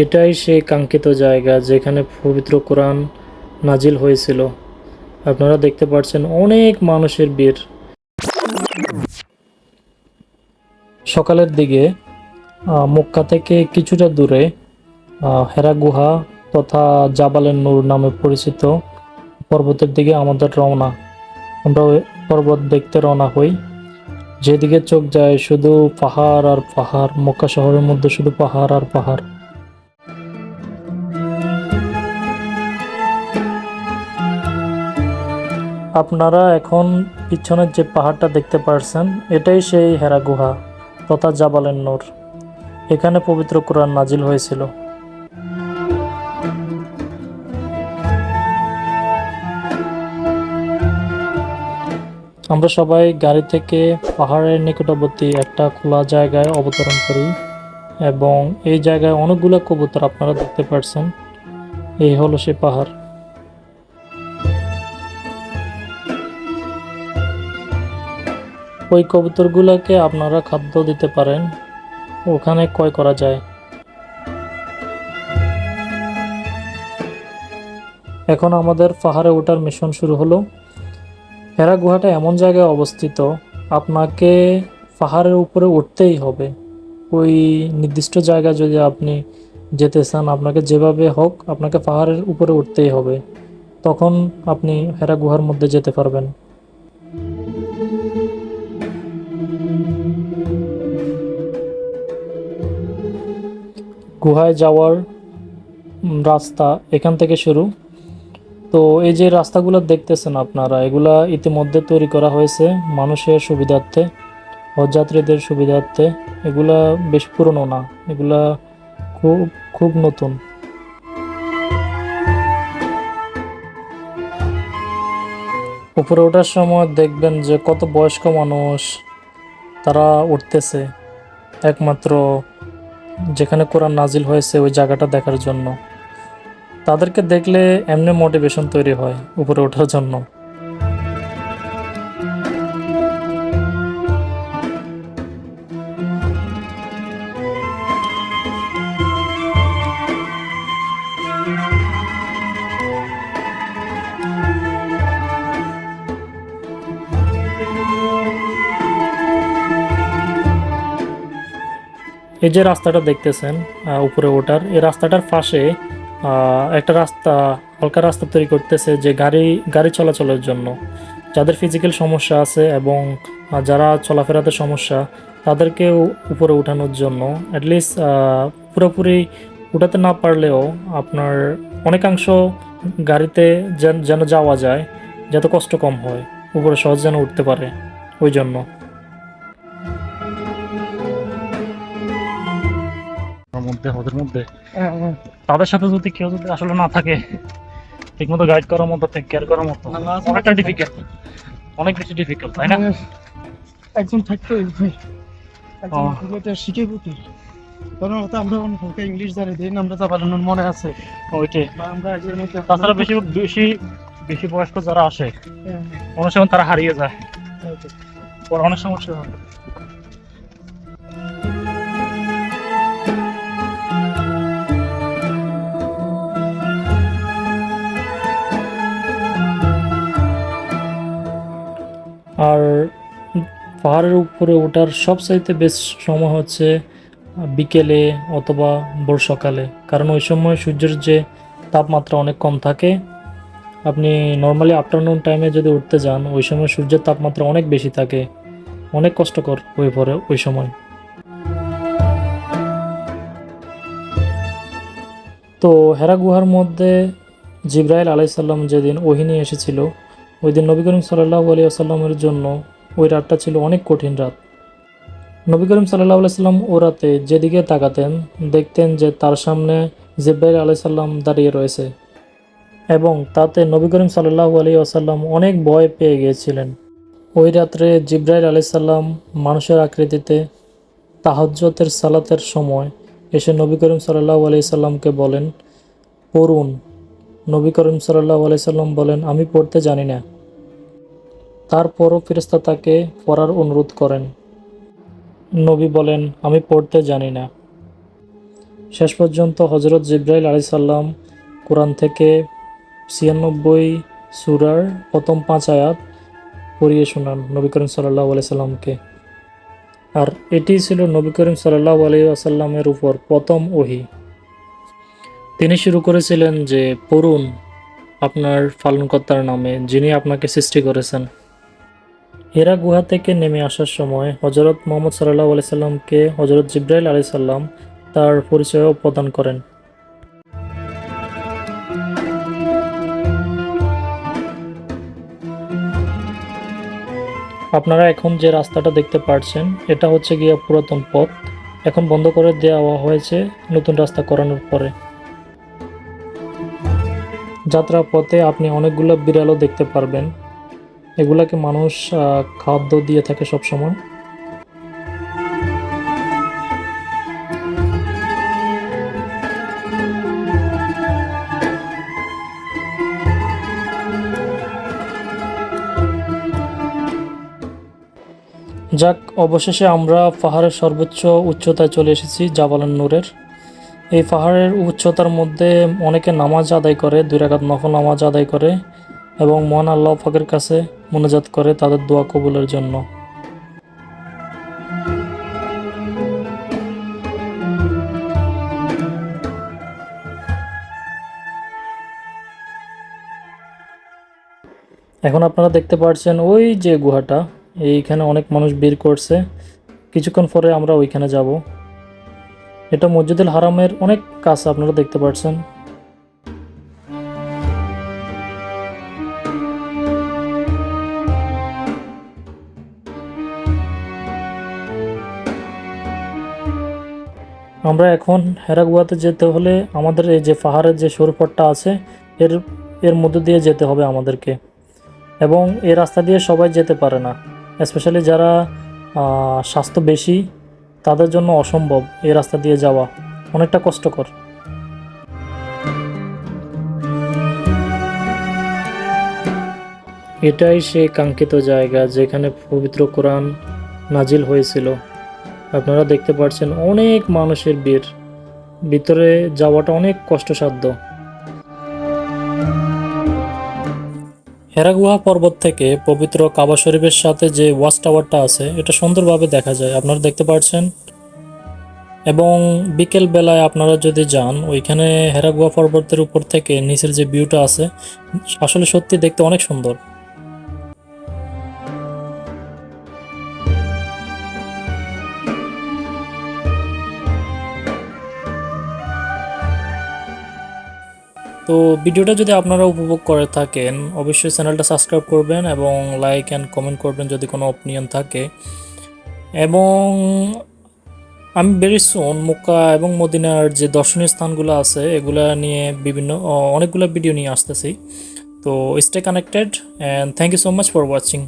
এটাই সেই কাঙ্ক্ষিত জায়গা যেখানে পবিত্র কোরআন নাজিল হয়েছিল। আপনারা দেখতে পাচ্ছেন অনেক মানুষের ভিড়। সকালের দিকে মক্কা থেকে কিছুটা দূরে হেরা গুহা তথা জাবালের নূর নামে পরিচিত পর্বতের দিকে আমাদের রওনা। আমরা ওই পর্বত দেখতে রওনা হই। যেদিকে চোখ যায় শুধু পাহাড় আর পাহাড়, মক্কা শহরের মধ্যে শুধু পাহাড় আর পাহাড়। আপনারা এখন পিছনের যে পাহাড়টা দেখতে পারছেন, এটাই সেই হেরা গুহা তথা জাবালের নূর। এখানে পবিত্র কোরআন নাজিল হয়েছিল। আমরা সবাই গাড়ি থেকে পাহাড়ের নিকটবর্তী একটা খোলা জায়গায় অবতরণ করি এবং এই জায়গায় অনেকগুলো কবুতর আপনারা দেখতে পাচ্ছেন। এই হলো সে পাহাড়। ওই কবুতরগুলোকে আপনারা খাদ্য দিতে পারেন, ওখানে ক্রয় করা যায়। এখন আমাদের পাহাড়ে ওঠার মিশন শুরু হলো। হেরা গুহাটা এমন জায়গায় অবস্থিত, আপনাকে পাহাড়ের উপরে উঠতেই হবে। ওই নির্দিষ্ট জায়গায় যদি আপনি যেতে চান, আপনাকে যেভাবে হোক আপনাকে পাহাড়ের উপরে উঠতেই হবে, তখন আপনি হেরা গুহার মধ্যে যেতে পারবেন। গুহায় যাওয়ার রাস্তা এখান থেকে শুরু। তো এই যে রাস্তাগুলো দেখতেছেন আপনারা, এগুলা ইতিমধ্যে তৈরি করা হয়েছে মানুষের সুবিধার্থে, হজযাত্রীদের সুবিধার্থে। এগুলা বেশ পুরনো না, এগুলা খুব খুব নতুন। উপরে ওঠার সময় দেখবেন যে কত বয়স্ক মানুষ তারা উঠতেছে একমাত্র যেখানে কোরআন নাজিল হয়েছে ওই জায়গাটা দেখার জন্য। তাদেরকে দেখলে এমনি মোটিভেশন তৈরি হয় উপরে ওঠার জন্য। এই যে রাস্তাটা দেখতেছেন উপরে ওঠার, এই রাস্তাটার পাশে একটা রাস্তা, হালকা রাস্তা তৈরি করতেছে যে গাড়ি গাড়ি চলাচলের জন্য। যাদের ফিজিক্যাল সমস্যা আছে এবং যারা চলাফেরাতে সমস্যা, তাদেরকে উপরে উঠানোর জন্য অ্যাটলিস্ট পুরোপুরি উঠাতে না পারলেও আপনার অনেকাংশ গাড়িতে যেন যাওয়া যায়, যাতে কষ্ট কম হয়, উপরে সহজ যেন উঠতে পারে ওই জন্য। ওদের মধ্যে তাদের সাথে যদি কেউ যদি আসলে না থাকে, ঠিকমতো গাইড করার মতো, টেক কেয়ার করার মতো, অনেকটা ডিফিকাল্ট, অনেক বেশি ডিফিকাল্ট, তাই না? একজন থাকতো একজন শিখে বুঝি, কারণ হয়তো আমরা হালকা ইংলিশ জানি দিন, আমরা তা পালানোর মনে আছে ওইটাই। বা আমরা একজন তাছাড়া বেশি বেশি বেশি বয়স্ক যারা আসে অনেক সময় তারা হারিয়ে যায়, পরে অনেক সমস্যা হয়। আর পাহাড়ের উপরে ওঠার সবচাইতে বেস্ট সময় হচ্ছে বিকেলে অথবা ভোর সকালে, কারণ ওই সময় সূর্যের যে তাপমাত্রা অনেক কম থাকে। আপনি নর্মালি আফটারনুন টাইমে যদি উঠতে যান, ওই সময় সূর্যের তাপমাত্রা অনেক বেশি থাকে, অনেক কষ্টকর হয়ে পড়ে ওই সময়। তো হেরা গুহার মধ্যে জিব্রাইল আলাইসাল্লাম যেদিন ওহী নিয়ে এসেছিল, ওই দিন নবী করিম সাল্লাল্লাহু আলাইহি আসাল্লামের জন্য ওই রাতটা ছিল অনেক কঠিন রাত। নবী করিম সাল্লাল্লাহু আলাইহি সাল্লাম ও রাতে যেদিকে তাকাতেন দেখতেন যে তার সামনে জিব্রাইল আলাইসাল্লাম দাঁড়িয়ে রয়েছে, এবং তাতে নবী করিম সাল্লাল্লাহু আলাইহি আসাল্লাম অনেক ভয় পেয়ে গিয়েছিলেন। ওই রাত্রে জিব্রাইল আলাইসাল্লাম মানুষের আকৃতিতে তাহাজ্জুদের সালাতের সময় এসে নবী করিম সাল্লাল্লাহু আলাইহি সাল্লামকে বলেন, পড়ুন। নবী করিম সাল্লাল্লাহু আলাইহি সাল্লাম বলেন, আমি পড়তে জানি না। তারপরও ফেরেশতা তাকে পড়ার অনুরোধ করেন। নবী বলেন, আমি পড়তে জানি না। শেষ পর্যন্ত হজরত জিব্রাইল আলাইহিস সালাম কোরআন থেকে 96 সূরার প্রথম 5 আয়াত পড়িয়ে শোনান নবী করিম সাল্লাল্লাহু আলাইহি সাল্লামকে। আর এটি ছিল নবী করিম সাল্লাল্লাহু আলাইহি ওয়াসাল্লামের উপর প্রথম ওহী। তিনি শুরু করেছিলেন যে পড়ুন আপনার পালনকর্তার নামে, যিনি আপনাকে সৃষ্টি করেছেন। হেরা গুহা থেকে নেমে আসার সময় হজরত মুহাম্মদ সাল্লাল্লাহু আলাইহি সাল্লামকে হজরত জিব্রাইল আলাইহিস সালাম তার পরিচয়ও প্রদান করেন। আপনারা এখন যে রাস্তাটা দেখতে পাচ্ছেন এটা হচ্ছে গিয়ে পুরাতন পথ, এখন বন্ধ করে দেওয়া হয়েছে নতুন রাস্তা করানোর পরে। যাত্রা পথে আপনি অনেকগুলো বিড়ালও দেখতে পারবেন, এগুলাকে মানুষ খাদ্য দিয়ে থাকে সব সময়। যাক, অবশেষে আমরা পাহাড়ের সর্বোচ্চ উচ্চতায় চলে এসেছি, জাবালান নূরের। এই পাহাড়ের উচ্চতার মধ্যে অনেকে নামাজ আদায় করে, 2 রাকাত নফল নামাজ আদায় করে এবং মহান আল্লাহ পাকের কাছে মোনাজাত করে তাদের দোয়া কবুলের জন্য। এখন আপনারা দেখতে পাচ্ছেন ওই যে গুহাটা, এইখানে অনেক মানুষ ভিড় করছে, কিছুক্ষণ পরে আমরা ওইখানে যাব। এটা মসজিদুল হারামের অনেক কাছে, আপনারা দেখতে পাচ্ছেন। আমরা এখন হেরা গুহাতে যেতে হলে আমাদের এই যে পাহাড়ের যে সরু পথটা আছে এর এর মধ্য দিয়ে যেতে হবে আমাদেরকে, এবং এই রাস্তা দিয়ে সবাই যেতে পারে না, স্পেশালি যারা স্বাস্থ্য বেশি তাদের জন্য অসম্ভব এই রাস্তা দিয়ে যাওয়া, অনেকটা কষ্টকর। এটাই সেই কাঙ্ক্ষিত জায়গা যেখানে পবিত্র কোরআন নাজিল হয়েছিল। আপনারা দেখতে পাচ্ছেন অনেক মানুষের ভিড়, ভিতরে যাওয়াটা অনেক কষ্টসাধ্য। হেরা গুহা পর্বত থেকে পবিত্র কাবা শরীফের সাথে যে ওয়াচ টাওয়ারটা আছে এটা সুন্দরভাবে দেখা যায়, আপনারা দেখতে পাচ্ছেন। এবং বিকেল বেলায় আপনারা যদি যান ওইখানে হেরা গুহা পর্বতের উপর থেকে নিচের যে ভিউটা আছে আসলে সত্যি দেখতে অনেক সুন্দর। তো ভিডিওটা যদি আপনারা উপভোগ করে থাকেন অবশ্যই চ্যানেলটা সাবস্ক্রাইব করবেন এবং লাইক অ্যান্ড কমেন্ট করবেন যদি কোনো অপিনিয়ন থাকে। এবং আমি ভেরি সুন মক্কা এবং মদিনার যে দর্শনীয় স্থানগুলো আছে এগুলা নিয়ে অনেকগুলো ভিডিও নিয়ে আসতেছি। তো stay connected and thank you so much for watching.